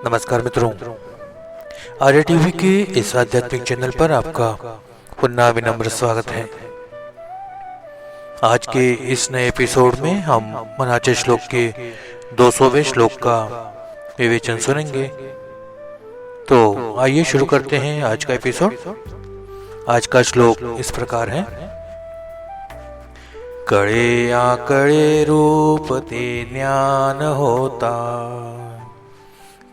नमस्कार मित्रों, आर्य टीवी के इस आध्यात्मिक चैनल पर आपका पुनः विनम्र स्वागत है। आज के इस नए एपिसोड में हम मनाचे श्लोक के 200वें श्लोक का विवेचन सुनेंगे। तो आइए शुरू करते हैं आज का एपिसोड। आज का श्लोक इस प्रकार है। कळे आकळे रूप ते ज्ञान होता,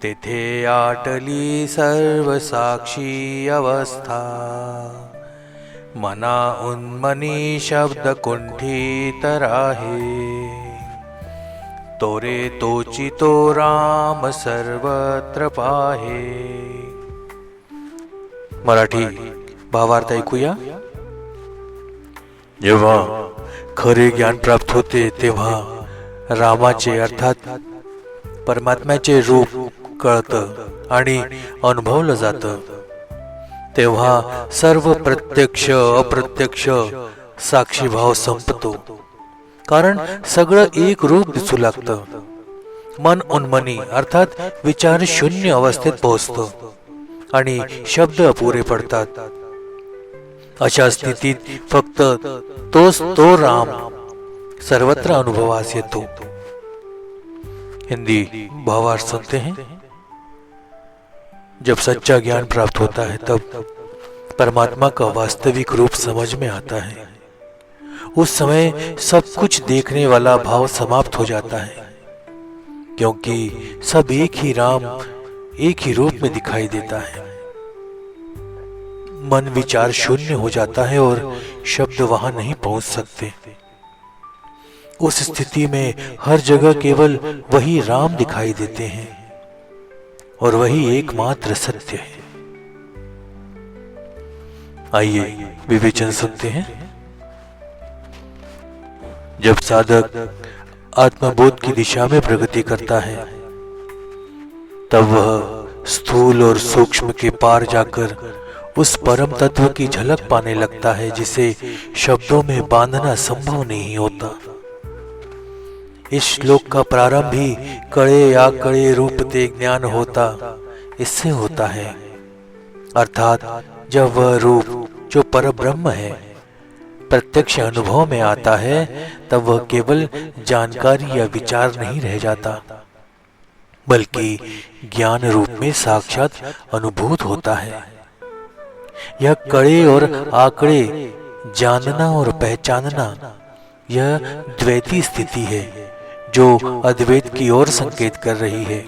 तेथे आटली सर्व साक्षी अवस्था। मना उन्मनी शब्द कुंठित राहे, तोरे तोचितो राम सर्वत्र पाहे। मराठी भावार्थ ऐकूया। जेव्हा खरे ज्ञान प्राप्त होते तेव्हा रामाचे अर्थात परमात्म्याचे रूप कळतं आणि अनुभवलं जातं। तेव्हा सर्व प्रत्यक्ष अप्रत्यक्ष साक्षीभाव संपतो, कारण सगळं एक रूप दिसू लागतं। मन उन्मनी अर्थात विचार शून्य अवस्थेत पोहोचतं आणि शब्द अपुरे पडतात। अशा स्थितीत फक्त तोच तो राम सर्वत्र अनुभवास येतो। हिंदी भावार्थ सुनते हैं। जब सच्चा ज्ञान प्राप्त होता है तब परमात्मा का वास्तविक रूप समझ में आता है। उस समय सब कुछ देखने वाला भाव समाप्त हो जाता है, क्योंकि सब एक ही राम एक ही रूप में दिखाई देता है। मन विचार शून्य हो जाता है और शब्द वहां नहीं पहुंच सकते। उस स्थिति में हर जगह केवल वही राम दिखाई देते हैं और वही एकमात्र सत्य है। आइए विवेचन सुनते हैं। जब साधक आत्मबोध की दिशा में प्रगति करता है तब वह स्थूल और सूक्ष्म के पार जाकर उस परम तत्व की झलक पाने लगता है, जिसे शब्दों में बांधना संभव नहीं होता। इस श्लोक का प्रारंभ ही कळे आकळे रूप ते ज्ञान होता इससे होता है। अर्थात जब वह रूप जो परब्रह्म है प्रत्यक्ष अनुभव में आता है तब वह केवल जानकारी या विचार नहीं रह जाता, बल्कि ज्ञान रूप में साक्षात अनुभूत होता है। यह कळे और आकड़े जानना और पहचानना यह द्वैती स्थिति है जो अद्वैत की ओर संकेत कर रही है।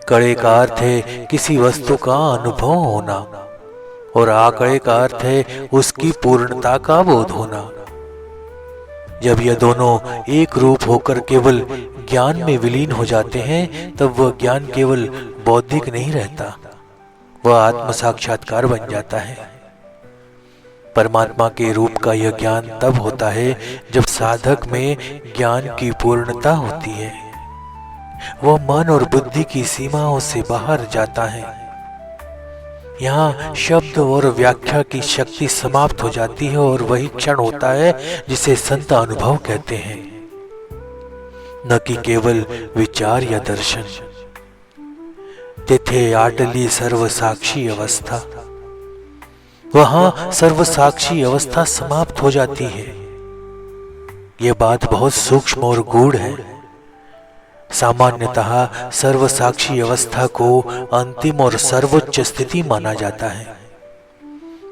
कळे का अर्थ है किसी वस्तु का अनुभव होना और आकड़े का अर्थ है उसकी पूर्णता का बोध होना। जब यह दोनों एक रूप होकर केवल ज्ञान में विलीन हो जाते हैं तब वह ज्ञान केवल बौद्धिक नहीं रहता, वह आत्म साक्षात्कार बन जाता है। परमात्मा के रूप का यह ज्ञान तब होता है जब साधक में ज्ञान की पूर्णता होती है। वह मन और बुद्धि की सीमाओं से बाहर जाता है। यहाँ शब्द और व्याख्या की शक्ति समाप्त हो जाती है और वही क्षण होता है जिसे संत अनुभव कहते हैं, न कि केवल विचार या दर्शन। तेथे आटली सर्व साक्षी अवस्था, वहां सर्व साक्षी अवस्था समाप्त हो जाती है। यह बात बहुत सूक्ष्म और गूढ़ है। सामान्यतः सर्व साक्षी अवस्था को अंतिम और सर्वोच्च स्थिति माना जाता है,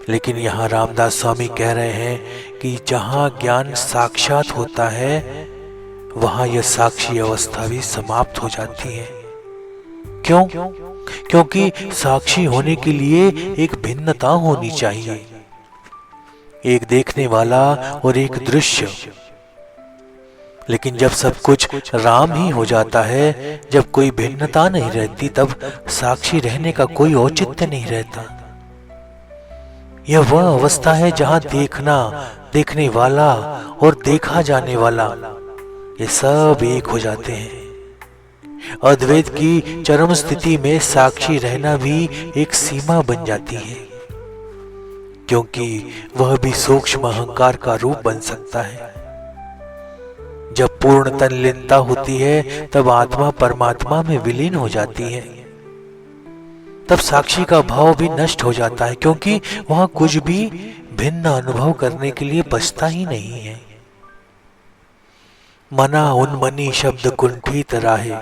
लेकिन यहाँ रामदास स्वामी कह रहे हैं कि जहाँ ज्ञान साक्षात होता है वहां यह साक्षी अवस्था भी समाप्त हो जाती है। क्यों? क्योंकि साक्षी होने के लिए एक भिन्नता होनी चाहिए, एक देखने वाला और एक दृश्य। लेकिन जब सब कुछ राम ही हो जाता है, जब कोई भिन्नता नहीं रहती, तब साक्षी रहने का कोई औचित्य नहीं रहता। यह वह अवस्था है जहां देखना, देखने वाला और देखा जाने वाला ये सब एक हो जाते हैं। अद्वैत की चरम स्थिति में साक्षी रहना भी एक सीमा बन जाती है, क्योंकि वह भी सूक्ष्म अहंकार का रूप बन सकता है। जब पूर्ण तल्लीनता होती है तब आत्मा परमात्मा में विलीन हो जाती है। तब साक्षी का भाव भी नष्ट हो जाता है, क्योंकि वहां कुछ भी भिन्न अनुभव करने के लिए बचता ही नहीं है। मना उन्मनी शब्द कुंठित राहे,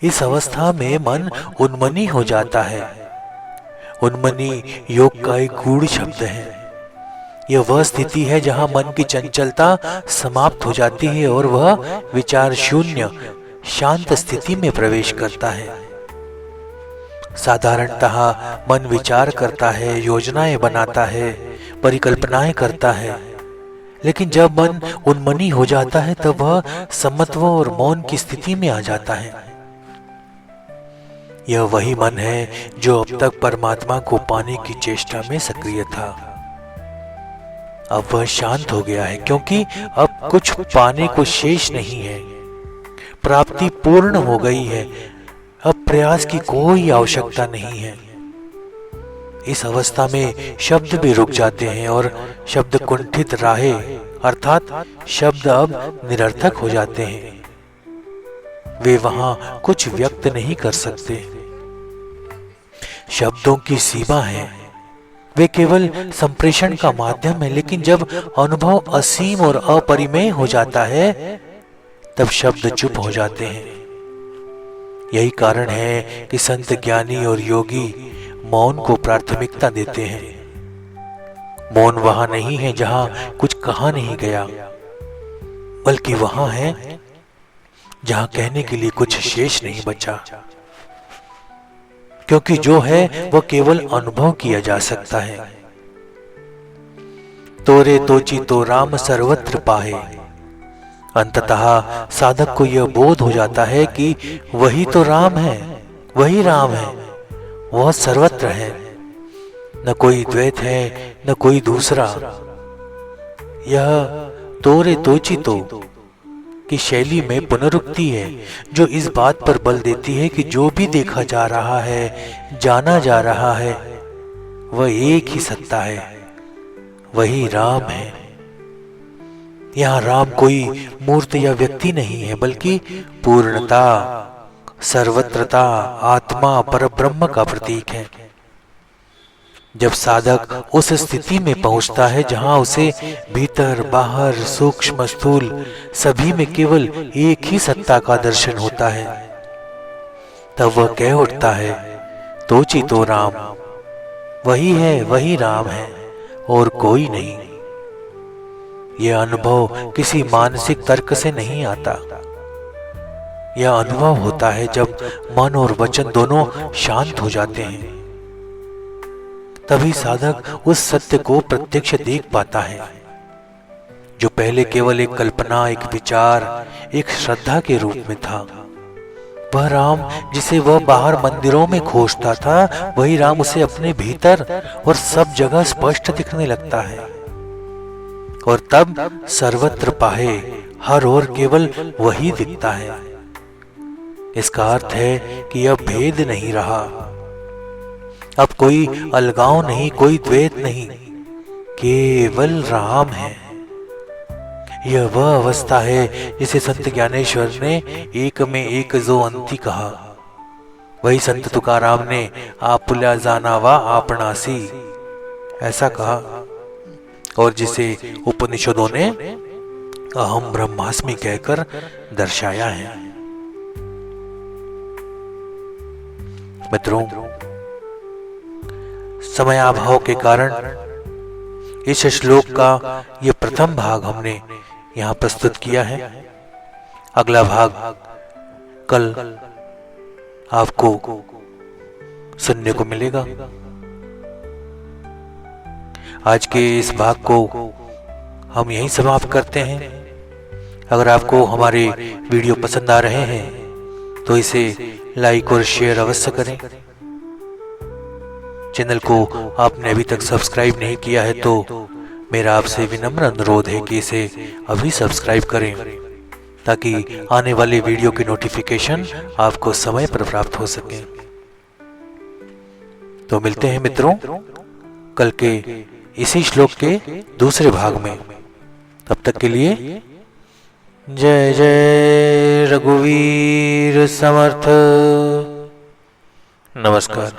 इस अवस्था में मन उन्मनी हो जाता है। उन्मनी योग का एक गूढ़ शब्द है। यह वह स्थिति है जहां मन की चंचलता समाप्त हो जाती है और वह विचार शून्य शांत स्थिति में प्रवेश करता है। साधारणतः मन विचार करता है, योजनाएं बनाता है, परिकल्पनाएं करता है, लेकिन जब मन उन्मनी हो जाता है तब वह समत्व और मौन की स्थिति में आ जाता है। यह वही मन है जो अब तक परमात्मा को पाने की चेष्टा में सक्रिय था। अब वह शांत हो गया है, क्योंकि अब कुछ पाने को शेष नहीं है। प्राप्ति पूर्ण हो गई है, अब प्रयास की कोई आवश्यकता नहीं है। इस अवस्था में शब्द भी रुक जाते हैं और शब्द कुंठित राहे अर्थात शब्द अब निरर्थक हो जाते हैं। वे वहां कुछ व्यक्त नहीं कर सकते। शब्दों की सीमा है, वे केवल संप्रेषण का माध्यम है, लेकिन जब अनुभव असीम और अपरिमेय हो जाता है तब शब्द चुप हो जाते हैं। यही कारण है कि संत ज्ञानी और योगी मौन को प्राथमिकता देते हैं। मौन वहां नहीं है जहां कुछ कहा नहीं गया, बल्कि वहां है जहां कहने के लिए कुछ शेष नहीं बचा, क्योंकि जो है वह केवल अनुभव किया जा सकता है। तोरे तोची तो राम सर्वत्र पाहे, अंततः साधक को यह बोध हो जाता है कि वही तो राम है, वही राम है, वह सर्वत्र है, न कोई द्वैत है न कोई दूसरा। यह तोरे तोची तो की शैली में पुनरुक्ति है, जो इस बात पर बल देती है कि जो भी देखा जा रहा है, जाना जा रहा है, वह एक ही सत्ता है, वही राम है। यहाँ राम कोई मूर्त या व्यक्ति नहीं है, बल्कि पूर्णता, सर्वत्रता, आत्मा, परब्रह्म का प्रतीक है। जब साधक उस स्थिति में पहुंचता है जहां उसे भीतर बाहर सूक्ष्म स्थूल सभी में केवल एक ही सत्ता का दर्शन होता है, तब वह कह उठता है, तोची तो राम, वही है, वही राम है और कोई नहीं। यह अनुभव किसी मानसिक तर्क से नहीं आता। यह अनुभव होता है जब मन और वचन दोनों शांत हो जाते हैं। तभी साधक उस सत्य को प्रत्यक्ष देख पाता है, जो पहले केवल एक कल्पना, एक विचार, एक श्रद्धा के रूप में था। वह राम जिसे वह बाहर मंदिरों में खोजता था, वही राम उसे अपने भीतर और सब जगह स्पष्ट दिखने लगता है। और तब सर्वत्र पाहे, हर ओर केवल वही दिखता है। इसका अर्थ है कि अब भेद नहीं रहा, अब कोई अलगाव नहीं, कोई द्वैत नहीं, केवल राम है। यह वह अवस्था है जिसे संत ज्ञानेश्वर ने एक में एक जो अंति कहा। वही संत तुकाराम ने आपुल्या जानावा आपणासी ऐसा कहा, और जिसे उपनिषदों ने अहम ब्रह्मास्मि कहकर दर्शाया है। मित्रों, समयाभाव के कारण इस श्लोक का यह प्रथम भाग हमने यहां प्रस्तुत किया है। अगला भाग कल आपको सुनने को मिलेगा। आज के इस भाग को हम यहीं समाप्त करते हैं। अगर आपको हमारे वीडियो पसंद आ रहे हैं तो इसे लाइक और शेयर अवश्य करें। चैनल को आपने अभी तक सब्सक्राइब नहीं किया है तो मेरा आपसे विनम्र अनुरोध है कि इसे अभी सब्सक्राइब करें, ताकि आने वाले वीडियो की नोटिफिकेशन आपको समय पर प्राप्त हो सके। तो मिलते हैं मित्रों कल के इसी श्लोक के दूसरे भाग में। तब तक के लिए जय जय रघुवीर समर्थ। नमस्कार।